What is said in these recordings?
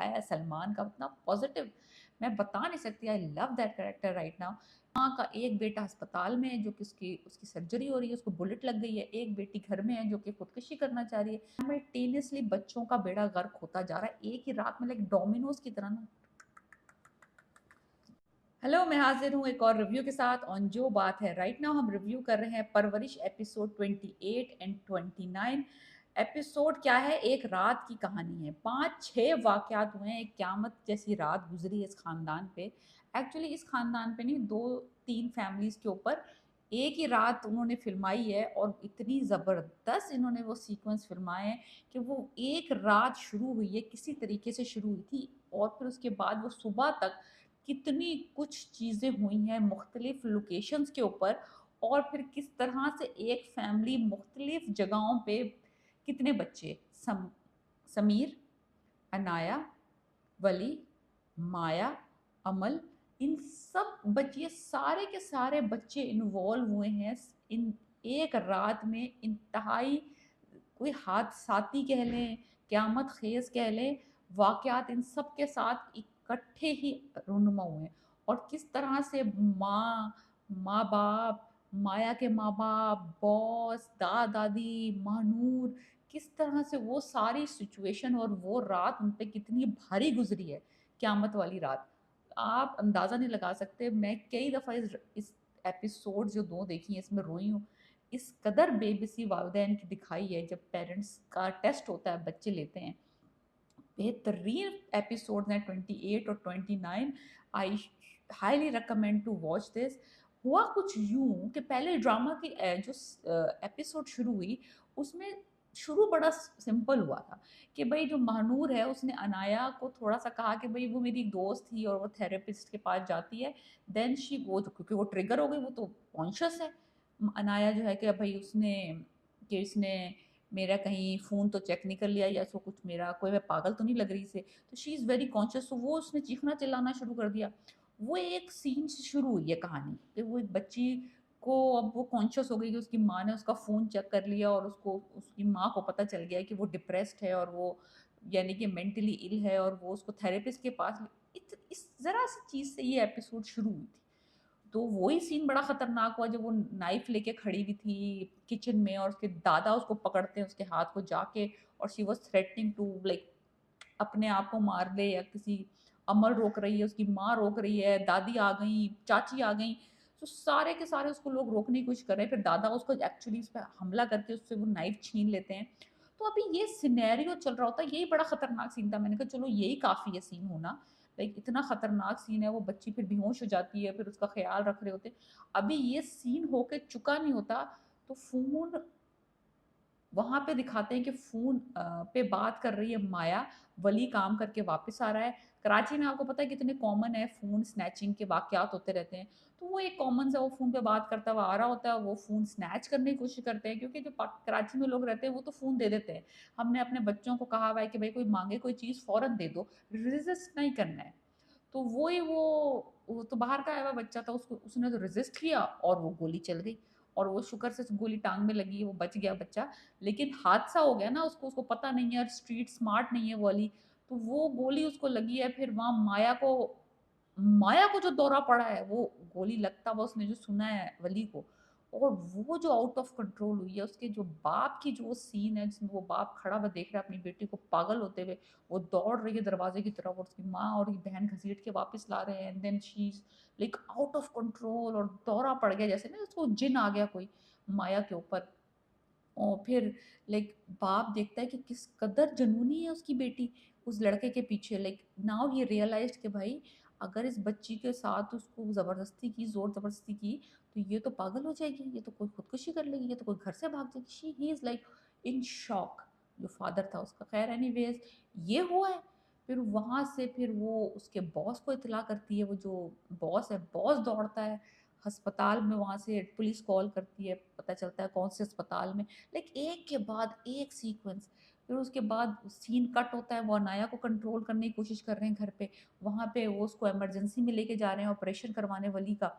दिखाया है सलमान का, इतना पॉजिटिव, मैं बता नहीं सकती, I love that character right now. माँ का एक बेटा अस्पताल में है जो कि उसकी उसकी सर्जरी हो रही है, उसको बुलेट लग गई है, एक बेटी घर में है जो कि खुदकुशी करना चाह रही है। साइमल्टेनियसली बच्चों का बेड़ा गर्क होता जा रहा है एक ही रात में, लाइक डोमिनोज की तरह ना। हेलो, मैं हाजिर हूँ एक और रिव्यू के साथ ऑन जो बात है। राइट नाउ हम रिव्यू कर रहे हैं परवरिश एपिसोड 28 एंड 29। एपिसोड क्या है, एक रात की कहानी है। 5-6 वाकयात हुए हैं, एक क़यामत जैसी रात गुजरी है इस खानदान पे। एक्चुअली इस खानदान पे नहीं, 2-3 फैमिलीज के ऊपर एक ही रात उन्होंने फिल्माई है, और इतनी ज़बरदस्त इन्होंने वो सीक्वेंस फिल्माए हैं कि वो एक रात शुरू हुई है, किसी तरीके से शुरू हुई थी, और फिर उसके बाद वो सुबह तक कितनी कुछ चीज़ें हुई हैं मुख्तलिफ लोकेशंस के ऊपर, और फिर किस तरह से एक फैमिली मुख्तलिफ जगहों पे कितने बच्चे, समीर, अनाया, वली, माया, अमल, इन सब बच्चे, सारे के सारे बच्चे इन्वॉल्व हुए हैं इन एक रात में। इंतहाई कोई हादसाती कह लें, क़यामत ख़ेज़ कह लें, वाक़यात इन सब के साथ इकट्ठे ही रूनुमा हुए हैं। और किस तरह से माँ-बाप, माया के माँ-बाप, बॉस, दादा-दादी, महानूर, किस तरह से वो सारी सिचुएशन और वो रात उन पे कितनी भारी गुज़री है, क़यामत वाली रात। आप अंदाज़ा नहीं लगा सकते, मैं कई दफ़ा इस एपिसोड जो 2 देखी हैं, इसमें रोई हूँ। इस कदर बेबसी वालिदैन की दिखाई है, जब पेरेंट्स का टेस्ट होता है, बच्चे लेते हैं। बेहतरीन एपिसोड हैं 28 और 29। I highly recommend to watch this. हुआ कुछ यूं कि पहले ड्रामा की जो एपिसोड शुरू हुई, उसमें शुरू बड़ा सिंपल हुआ था कि भाई जो महानूर है उसने अनाया को थोड़ा सा कहा कि भाई वो मेरी दोस्त थी और वो थेरेपिस्ट के पास जाती है। देन शी वो, क्योंकि वो ट्रिगर हो गई, वो तो कॉन्शियस है अनाया जो है, कि भाई उसने, कि इसने मेरा कहीं फ़ोन तो चेक नहीं कर लिया, या इसको कुछ, मेरा कोई, मैं पागल तो नहीं लग रही इसे। तो शी इज़ वेरी कॉन्शियस, तो वो उसने चीखना चिल्लाना शुरू कर दिया। वो एक सीन से शुरू हुई है कहानी कि वो एक बच्ची को, अब वो कॉन्शियस हो गई कि उसकी माँ ने उसका फ़ोन चेक कर लिया, और उसको, उसकी माँ को पता चल गया कि वो डिप्रेस्ड है, और वो यानी कि मेंटली इल है, और वो उसको थेरेपिस्ट के पास इस ज़रा सी चीज़ से ये एपिसोड शुरू हुई थी। तो वही सीन बड़ा खतरनाक हुआ जब वो नाइफ लेके खड़ी हुई थी किचन में, और उसके दादा उसको पकड़ते हैं उसके हाथ को जाके, और she was threatening to like अपने आप को मार दे, या किसी, अमल रोक रही है, उसकी माँ रोक रही है, दादी आ गई, चाची आ गई। तो सारे के सारे उसको लोग रोकने की कोशिश कर रहे हैं, फिर दादा उसको एक्चुअली उस पर हमला करके उससे वो नाइफ छीन लेते हैं। तो अभी ये सिनेरियो चल रहा होता है, यही बड़ा खतरनाक सीन था। मैंने कहा चलो यही काफ़ी है सीन होना, लाइक इतना खतरनाक सीन है, वो बच्ची फिर बेहोश हो जाती है, फिर उसका ख्याल रख रहे होते हैं। अभी ये सीन होके चुका नहीं होता, तो फ़ोन वहाँ पे दिखाते हैं कि फ़ोन पे बात कर रही है माया, वली काम करके वापस आ रहा है। कराची में आपको पता है कितने कॉमन है फ़ोन स्नैचिंग के वाक़यात होते रहते हैं। तो वो एक कॉमन सा, वो फ़ोन पे बात करता हुआ आ रहा होता है, वो फ़ोन स्नैच करने की कोशिश करते हैं, क्योंकि जो कराची में लोग रहते हैं वो तो फ़ोन दे देते हैं। हमने अपने बच्चों को कहा हुआ है कि भई कोई माँगे कोई चीज़ फ़ौरन दे दो, रेज़िस्ट नहीं करना है। तो वही वो तो बाहर का आया हुआ बच्चा था, उसको, उसने तो रेज़िस्ट किया और वो गोली चल गई, और वो शुक्र से गोली टाँग में लगी, वो बच गया बच्चा। लेकिन हादसा हो गया ना, उसको उसको पता नहीं है, और स्ट्रीट स्मार्ट नहीं है वो वाली, तो वो गोली उसको लगी है। फिर वहाँ माया को जो दौरा पड़ा है, वो गोली लगता हुआ उसने जो सुना है वली को, और वो जो आउट ऑफ कंट्रोल हुई है, उसके जो बाप की जो सीन है जिसमें वो बाप खड़ा हुआ देख रहा है अपनी बेटी को पागल होते हुए, वो दौड़ रही है दरवाजे की तरफ, और उसकी माँ और ये बहन घसीट के वापस ला रहे हैं, and then she is like out of control, और दौरा पड़ गया जैसे ना उसको जिन आ गया कोई माया के ऊपर। और फिर लाइक बाप देखता है कि किस कदर जुनूनी है उसकी बेटी उस लड़के के पीछे। लाइक नाउ ही रियलाइज्ड कि भाई अगर इस बच्ची के साथ उसको ज़बरदस्ती की, ज़ोर ज़बरदस्ती की, तो ये तो पागल हो जाएगी, ये तो कोई खुदकुशी कर लेगी, ये तो कोई घर से भाग जाएगी। She he is like in shock, जो फादर था उसका। खैर एनीवेज़ ये हुआ है। फिर वहाँ से फिर वो उसके बॉस को इत्तला करती है, वो जो बॉस है, बॉस दौड़ता है अस्पताल में, वहाँ से पुलिस कॉल करती है, पता चलता है कौन से अस्पताल में। लाइक एक के बाद एक सीक्वेंस। फिर उसके बाद सीन कट होता है, वो अनाया को कंट्रोल करने की कोशिश कर रहे हैं घर पे। वहाँ पे वो उसको इमरजेंसी में लेके जा रहे हैं ऑपरेशन करवाने वली का।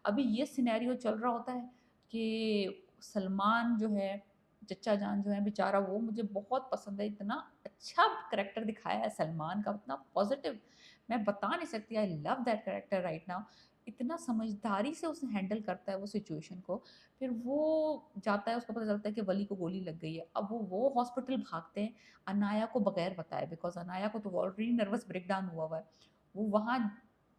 अभी ये सिनेरियो चल रहा होता है कि सलमान जो है चचा जान जो है बेचारा, वो मुझे बहुत पसंद है। इतना अच्छा करैक्टर दिखाया है सलमान का, इतना पॉज़िटिव, मैं बता नहीं सकती, I love that character right now. इतना समझदारी से उसने हैंडल करता है वो सिचुएशन को। फिर वो जाता है, उसको पता चलता है कि वली को गोली लग गई है। अब वो हॉस्पिटल भागते हैं अनाया को बगैर बताए, बिकॉज़ अनाया को तो ऑलरेडी नर्वस ब्रेकडाउन हुआ हुआ है। वो वहाँ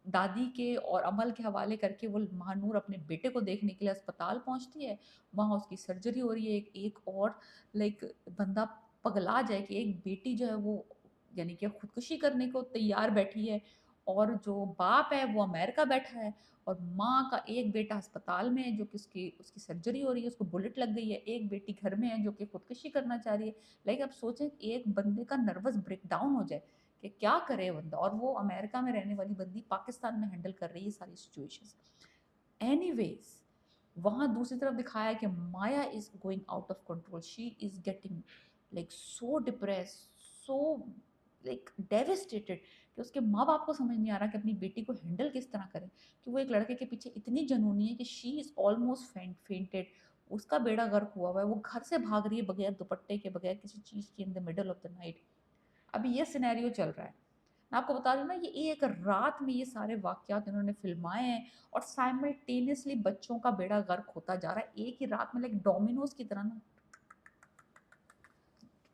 दादी के और अमल के हवाले करके वो महानूर अपने बेटे को देखने के लिए अस्पताल पहुँचती है। वहाँ उसकी सर्जरी हो रही है। एक एक और लाइक बंदा पगला जाए कि एक बेटी जो है वो यानी कि खुदकुशी करने को तैयार बैठी है, और जो बाप है वो अमेरिका बैठा है, और माँ का एक बेटा अस्पताल में है जो कि उसकी उसकी सर्जरी हो रही है, उसको बुलेट लग गई है, एक बेटी घर में है जो कि खुदकुशी करना चाह रही है। लाइक अब सोचें कि एक बंदे का नर्वस ब्रेकडाउन हो जाए कि क्या करे बंदा, और वो अमेरिका में रहने वाली बंदी पाकिस्तान में हैंडल कर रही है सारी सिचुएशंस। एनीवेज, वहाँ दूसरी तरफ दिखाया है कि Maya is going out of control, she is getting like so depress, so like devastated, कि उसके माँ बाप को समझ नहीं आ रहा कि अपनी बेटी को हैंडल किस तरह करें, कि वो एक लड़के के पीछे इतनी जनूनी है कि शी इज ऑलमोस्ट फेंटेड, उसका बेड़ा गर्क हुआ हुआ है, वो घर से भाग रही है बगैर दुपट्टे के, बगैर किसी चीज़ के, in the middle of the night. अभी ये सिनेरियो चल रहा है। मैं आपको बता रही हूँ ना, ये एक रात में ये सारे वाक़यात इन्होंने फ़िल्माए हैं, और साइमल्टेनियसली बच्चों का बेड़ा गर्क होता जा रहा है। एक ही रात में लाइक डोमिनोज़ की तरह ना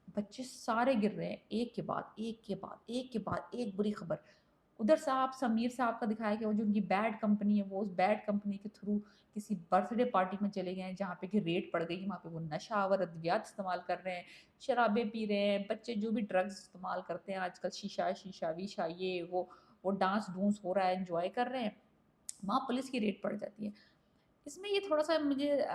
बच्चे सारे गिर रहे हैं, एक के बाद एक के बाद एक के बाद एक बुरी खबर। उधर साहब समीर साहब का दिखाया कि वो जो उनकी बैड कंपनी है, वो उस बैड कंपनी के थ्रू किसी बर्थडे पार्टी में चले गए हैं जहाँ पे कि रेड पड़ गई, वहाँ पे वो नशा और अद्वियात इस्तेमाल कर रहे हैं, शराबें पी रहे हैं, बच्चे जो भी ड्रग्स इस्तेमाल करते हैं आजकल, शीशा शीशा वीशा ये वो डांस डूंस हो रहा है, एंजॉय कर रहे हैं, वहाँ पुलिस की रेड पड़ जाती है। इसमें ये थोड़ा-सा मुझे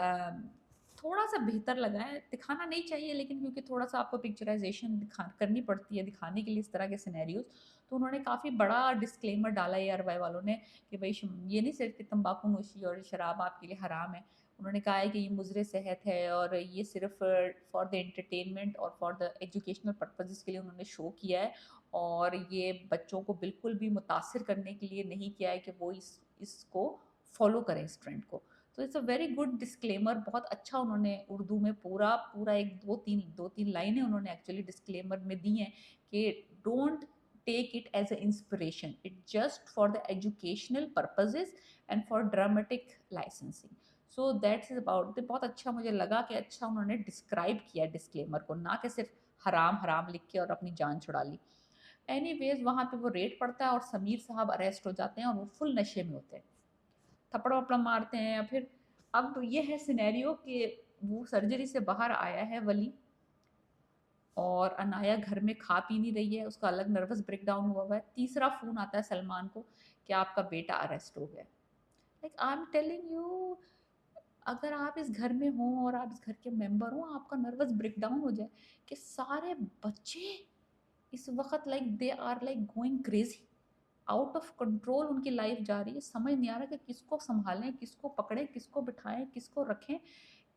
थोड़ा-सा बेहतर लगा है, दिखाना नहीं चाहिए लेकिन क्योंकि थोड़ा-सा आपको पिक्चराइज़ेशन दिखा करनी पड़ती है दिखाने के लिए इस तरह के सिनेरियोज़, तो उन्होंने काफ़ी बड़ा डिस्क्लेमर डाला है एआरवाई वालों ने कि भई ये नहीं सिर्फ़ कि तम्बाकू नोशी और शराब आपके लिए हराम है। उन्होंने कहा है कि ये मुज़र सेहत है, और ये सिर्फ़ फॉर द एंटरटेनमेंट और फॉर द एजुकेशनल पर्पसेज़ के लिए उन्होंने शो किया है, और ये बच्चों को बिल्कुल भी मुतासिर करने के लिए नहीं किया है कि वो इसको फ़ॉलो करें इस ट्रेंड को। तो it's a very good disclaimer, बहुत अच्छा उन्होंने उर्दू में पूरा पूरा एक 2-3 लाइनें उन्होंने एक्चुअली डिस्क्लेमर में दी हैं कि don't take it as a inspiration, it just for the educational purposes and for dramatic licensing. So that's is about, बहुत अच्छा मुझे लगा कि अच्छा उन्होंने डिस्क्राइब किया डिस्क्लेमर को, ना कि सिर्फ हराम हराम लिख के और अपनी जान छुड़ा ली। एनीवेज, वहाँ पे वो रेड पड़ता है और समीर साहब अरेस्ट हो जाते हैं, और वो फुल नशे में होते हैं, थप्पड़ वप्पड़ मारते हैं, या फिर अब ये है सिनेरियो कि वो सर्जरी से बाहर आया है वली, और अनाया घर में खा पी नहीं रही है, उसका अलग नर्वस ब्रेकडाउन हुआ हुआ है। तीसरा फ़ोन आता है सलमान को कि आपका बेटा अरेस्ट हो गया। Like I am telling you, अगर आप इस घर में हो और आप इस घर के मेंबर हो, आपका नर्वस ब्रेकडाउन हो जाए कि सारे बच्चे इस वक़्त like they are like going crazy, out of control उनकी लाइफ जा रही है, समझ नहीं आ रहा कि किसको सँभालें, किसको पकड़ें, किसको बिठाएँ, किसको रखें।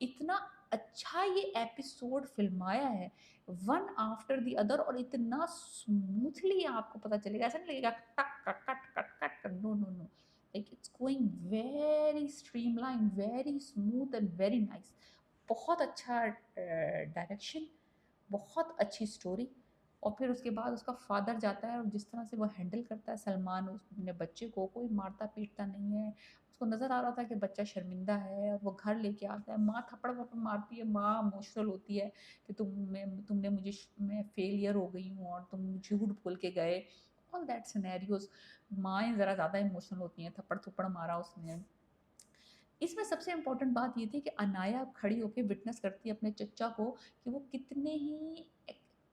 इतना अच्छा ये एपिसोड फ़िल्माया है, वन आफ्टर द अदर, और इतना स्मूथली आपको पता चलेगा, ऐसा नहीं लगेगा टक cut cut cut cut cut, no no no, like it's going very streamline, very smooth and very nice. बहुत अच्छा डायरेक्शन, बहुत अच्छी स्टोरी। और फिर उसके बाद उसका फादर जाता है, और जिस तरह से वो हैंडल करता है सलमान उस अपने बच्चे को, कोई मारता पीटता नहीं है, उसको नज़र आ रहा था कि बच्चा शर्मिंदा है, और वो घर लेके आता है, माँ थप्पड़ वप्पड़ मारती है, माँ इमोशनल होती है कि तुमने मुझे मैं फेलियर हो गई हूँ और तुम झूठ बोल के गए, ऑल दैट सिनेरियोज। माएँ ज़रा ज़्यादा इमोशनल होती हैं, थप्पड़ थप्पड़ मारा उसने। इसमें सबसे इम्पोर्टेंट बात ये थी कि अनाया खड़ी होके विटनेस करती है अपने चच्चा को कि वो कितने ही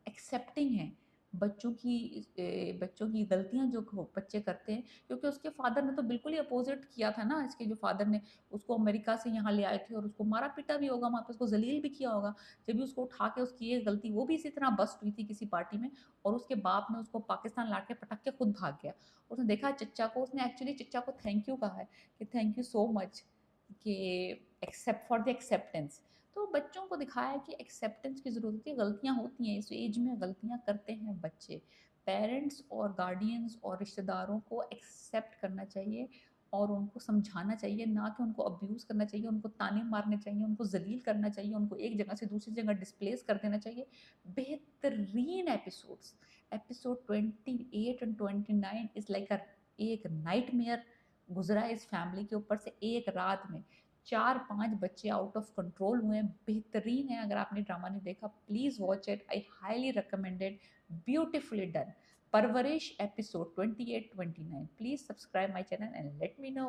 एक्सेप्टिंग हैं बच्चों की गलतियां जो बच्चे करते हैं, क्योंकि उसके फादर ने तो बिल्कुल ही अपोजिट किया था ना, इसके जो फादर ने उसको अमेरिका से यहाँ ले आए थे, और उसको मारा पीटा भी होगा, वहाँ पे उसको जलील भी किया होगा, जब भी उसको उठा के उसकी ये गलती, वो भी इसी तरह बस्ट हुई थी किसी पार्टी में, और उसके बाप ने उसको पाकिस्तान ला के पटक के खुद भाग गया। उसने देखा चच्चा को, उसने एक्चुअली चच्चा को थैंक यू कहा है कि थैंक यू सो मच कि एक्सेप्ट फॉर द एक्सेप्टेंस। तो बच्चों को दिखाया है कि एक्सेप्टेंस की ज़रूरत है, गलतियाँ होती हैं, इस एज में गलतियाँ करते हैं बच्चे, पेरेंट्स और गार्डियंस और रिश्तेदारों को एक्सेप्ट करना चाहिए, और उनको समझाना चाहिए, ना कि उनको अब्यूज़ करना चाहिए, उनको ताने मारने चाहिए, उनको ज़लील करना चाहिए, उनको एक जगह से दूसरी जगह डिस्प्लेस कर देना चाहिए। बेहतरीन episodes, episode 28 and 29 is like एक नाइटमेयर गुज़रा है इस फैमिली के ऊपर से एक रात में। 4-5 बच्चे आउट ऑफ कंट्रोल हुए हैं, बेहतरीन है। अगर आपने ड्रामा नहीं देखा, please watch it, I highly recommended, beautifully done. Parvarish episode 28-29. Please subscribe my channel and let me know